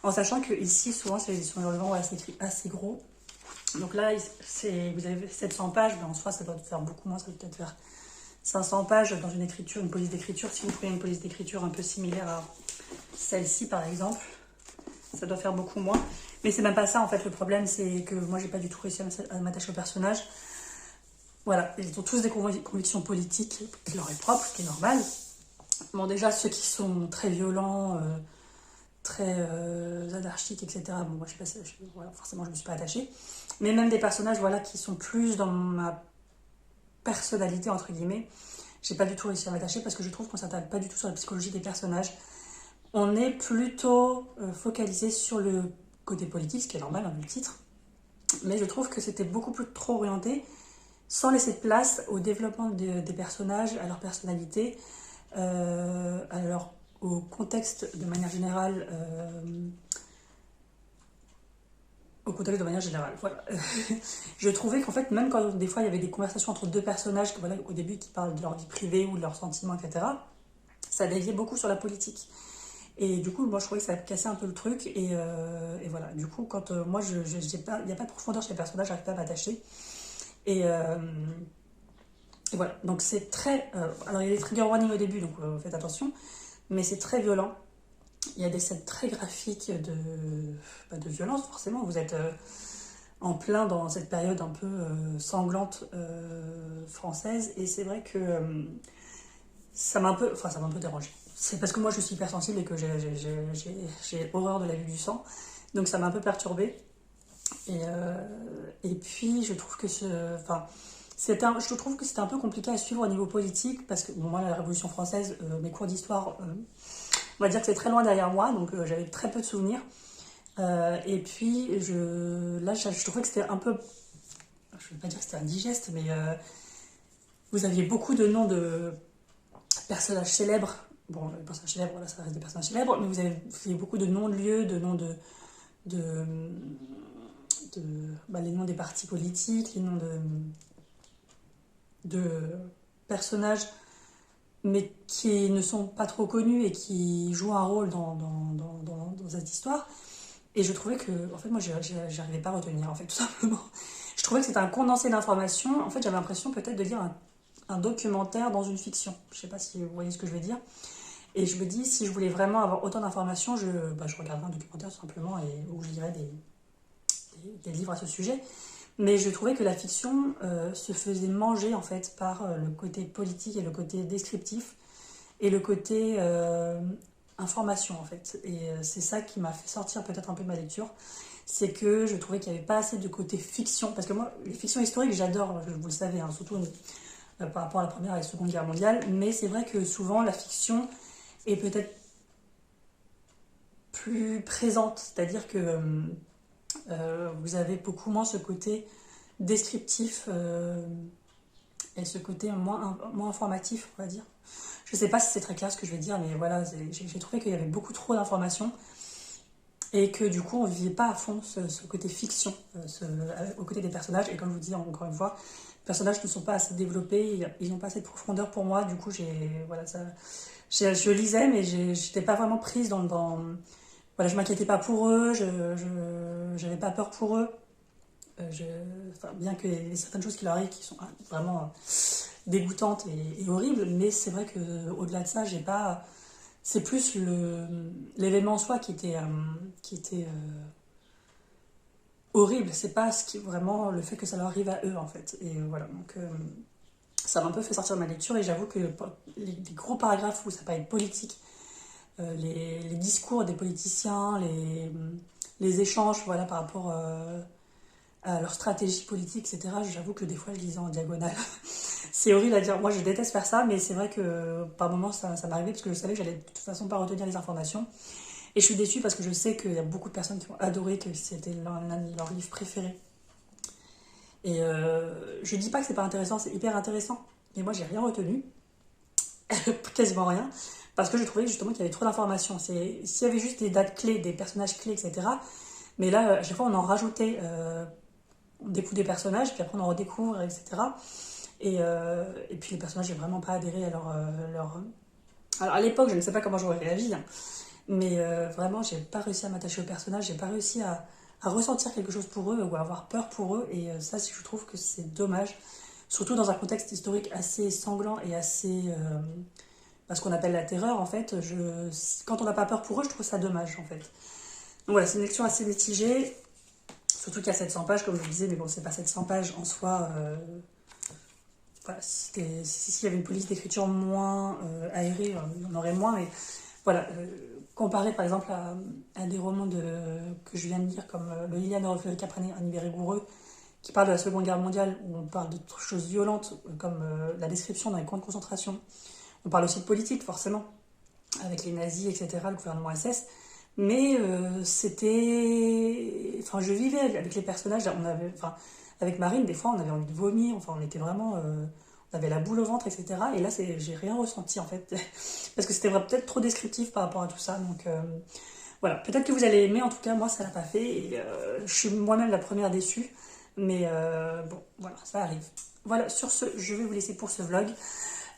En sachant que ici, souvent, c'est sur le vent assez gros. Donc là, vous avez 700 pages, mais en soi, ça doit faire beaucoup moins, ça doit peut-être faire 500 pages dans une écriture, une police d'écriture. Si vous prenez une police d'écriture un peu similaire à celle-ci, par exemple, ça doit faire beaucoup moins. Mais c'est même pas ça, en fait, le problème, c'est que moi, j'ai pas du tout réussi à m'attacher au personnage. Voilà, ils ont tous des convictions politiques qui leur est propre, ce qui est normal. Bon, déjà, ceux qui sont très violents, très anarchiques, etc. Bon, moi, je sais pas, voilà, forcément, je me suis pas attachée. Mais même des personnages, voilà, qui sont plus dans ma personnalité, entre guillemets, j'ai pas du tout réussi à m'attacher parce que je trouve qu'on s'attaque pas du tout sur la psychologie des personnages. On est plutôt focalisé sur le côté politique, ce qui est normal, hein, vu le titre. Mais je trouve que c'était beaucoup plus trop orienté, sans laisser de place au développement des personnages, à leur personnalité, au contexte de manière générale. Au contexte de manière générale, voilà. Je trouvais qu'en fait, même quand des fois il y avait des conversations entre deux personnages, voilà, au début qui parlent de leur vie privée ou de leurs sentiments, etc., ça déviait beaucoup sur la politique. Et du coup, moi je trouvais que ça cassait un peu le truc. Et voilà, du coup, quand moi, il n'y a pas de profondeur chez les personnages, j'arrive pas à m'attacher. Et, euh, et voilà, donc c'est très. Alors il y a des trigger warnings au début, donc faites attention, mais c'est très violent. Il y a des scènes très graphiques de violence, forcément. Vous êtes en plein dans cette période un peu sanglante française, et c'est vrai que ça m'a un peu dérangé. C'est parce que moi je suis hypersensible et que j'ai horreur de la vue du sang, donc ça m'a un peu perturbée. Et puis je trouve que je trouve que c'était un peu compliqué à suivre au niveau politique parce que bon, moi la Révolution française, mes cours d'histoire, on va dire que c'est très loin derrière moi, donc j'avais très peu de souvenirs. Et puis je trouvais que c'était un peu, je ne vais pas dire que c'était indigeste, mais vous aviez beaucoup de noms de personnages célèbres. Bon, les personnages célèbres, voilà, ça reste des personnages célèbres, mais vous avez beaucoup de noms de lieux, de noms de, les noms des partis politiques, les noms de personnages, mais qui ne sont pas trop connus et qui jouent un rôle dans cette histoire. Et je trouvais que, en fait, moi, j'arrivais pas à retenir, en fait, tout simplement. Je trouvais que c'était un condensé d'informations. En fait, j'avais l'impression peut-être de lire un documentaire dans une fiction. Je sais pas si vous voyez ce que je veux dire. Et je me dis, si je voulais vraiment avoir autant d'informations, je regarderais un documentaire tout simplement, où je lirais des livres à ce sujet. Mais je trouvais que la fiction se faisait manger en fait par le côté politique et le côté descriptif et le côté information en fait. Et c'est ça qui m'a fait sortir peut-être un peu de ma lecture. C'est que je trouvais qu'il n'y avait pas assez de côté fiction. Parce que moi, les fictions historiques, j'adore, vous le savez, hein, surtout par rapport à la Première et la Seconde Guerre mondiale. Mais c'est vrai que souvent, la fiction est peut-être plus présente. C'est-à-dire que vous avez beaucoup moins ce côté descriptif et ce côté moins informatif, on va dire. Je sais pas si c'est très clair ce que je vais dire, mais voilà, j'ai trouvé qu'il y avait beaucoup trop d'informations et que du coup on vivait pas à fond ce côté fiction aux côtés des personnages. Et comme je vous dis encore une fois, les personnages ne sont pas assez développés, ils n'ont pas assez de profondeur pour moi. Du coup, je lisais, mais j'étais pas vraiment prise voilà, je m'inquiétais pas pour eux, j'avais pas peur pour eux. Bien qu'il y ait certaines choses qui leur arrivent qui sont vraiment dégoûtantes et horribles, mais c'est vrai que au-delà de ça, c'est plus l'événement en soi qui était horrible. C'est pas vraiment le fait que ça leur arrive à eux en fait. Et voilà, donc ça m'a un peu fait sortir de ma lecture et j'avoue que les gros paragraphes où ça peut être politique, les discours des politiciens, les échanges, voilà, par rapport à leur stratégie politique, etc. J'avoue que des fois, je lisais en diagonale. C'est horrible à dire. Moi, je déteste faire ça, mais c'est vrai que par moments, ça m'arrivait parce que je savais que j'allais de toute façon pas retenir les informations. Et je suis déçue parce que je sais qu'il y a beaucoup de personnes qui ont adoré, que c'était leur livre préféré. Et je dis pas que c'est pas intéressant, c'est hyper intéressant. Mais moi, j'ai rien retenu, quasiment rien, parce que je trouvais justement qu'il y avait trop d'informations. S'il y avait juste des dates clés, des personnages clés, etc. Mais là, à chaque fois, on en rajoutait. On découvre des personnages, puis après on en redécouvre, etc. Et puis les personnages, j'ai vraiment pas adhéré à leur... Alors à l'époque, je ne sais pas comment j'aurais réagi, hein, mais vraiment, j'ai pas réussi à m'attacher aux personnages, j'ai pas réussi à ressentir quelque chose pour eux ou à avoir peur pour eux, et ça, je trouve que c'est dommage. Surtout dans un contexte historique assez sanglant et assez... ce qu'on appelle la terreur, en fait. Quand on n'a pas peur pour eux, je trouve ça dommage, en fait. Donc voilà, c'est une lecture assez mitigée. Surtout qu'il y a 700 pages, comme je vous disais, mais bon, c'est pas 700 pages en soi. Voilà, s'il y avait une police d'écriture moins aérée, il y en aurait moins, mais voilà. Comparé par exemple à des romans que je viens de lire, comme Le Liliane refleurit Caprane, un hiver rigoureux, qui parle de la Seconde Guerre mondiale, où on parle de choses violentes, comme la description dans les camps de concentration. On parle aussi de politique, forcément, avec les nazis, etc., le gouvernement SS. Mais c'était... Enfin, je vivais avec les personnages. Enfin, avec Marine, des fois, on avait envie de vomir. Enfin, on était vraiment... on avait la boule au ventre, etc. Et là, j'ai rien ressenti, en fait. Parce que c'était peut-être trop descriptif par rapport à tout ça. Donc, voilà. Peut-être que vous allez aimer. En tout cas, moi, ça l'a pas fait. Et je suis moi-même la première déçue. Mais bon, voilà, ça arrive. Voilà, sur ce, je vais vous laisser pour ce vlog.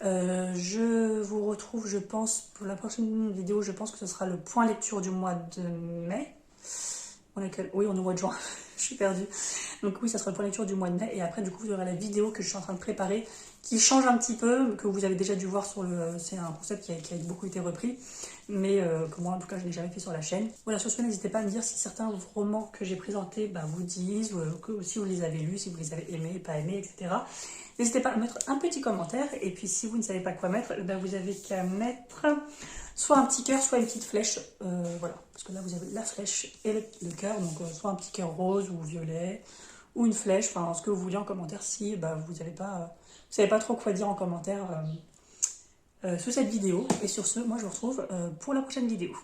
Je vous retrouve, je pense, pour la prochaine vidéo, je pense que ce sera le point lecture du mois de mai. Oui, on est au mois de juin, je suis perdue. Donc oui, ça sera le point lecture du mois de mai. Et après, du coup, vous aurez la vidéo que je suis en train de préparer, qui change un petit peu, que vous avez déjà dû voir sur le... C'est un concept qui a beaucoup été repris, mais que moi, en tout cas, je n'ai jamais fait sur la chaîne. Voilà, sur ce, n'hésitez pas à me dire si certains romans que j'ai présentés vous disent, ou que si vous les avez lus, si vous les avez aimés, pas aimés, etc. N'hésitez pas à mettre un petit commentaire. Et puis, si vous ne savez pas quoi mettre, vous avez qu'à mettre soit un petit cœur, soit une petite flèche. Voilà, parce que là, vous avez la flèche et le cœur. Donc, soit un petit cœur rose ou violet, ou une flèche, enfin, ce que vous voulez en commentaire si vous savez pas trop quoi dire en commentaire sous cette vidéo. Et sur ce, moi, je vous retrouve pour la prochaine vidéo.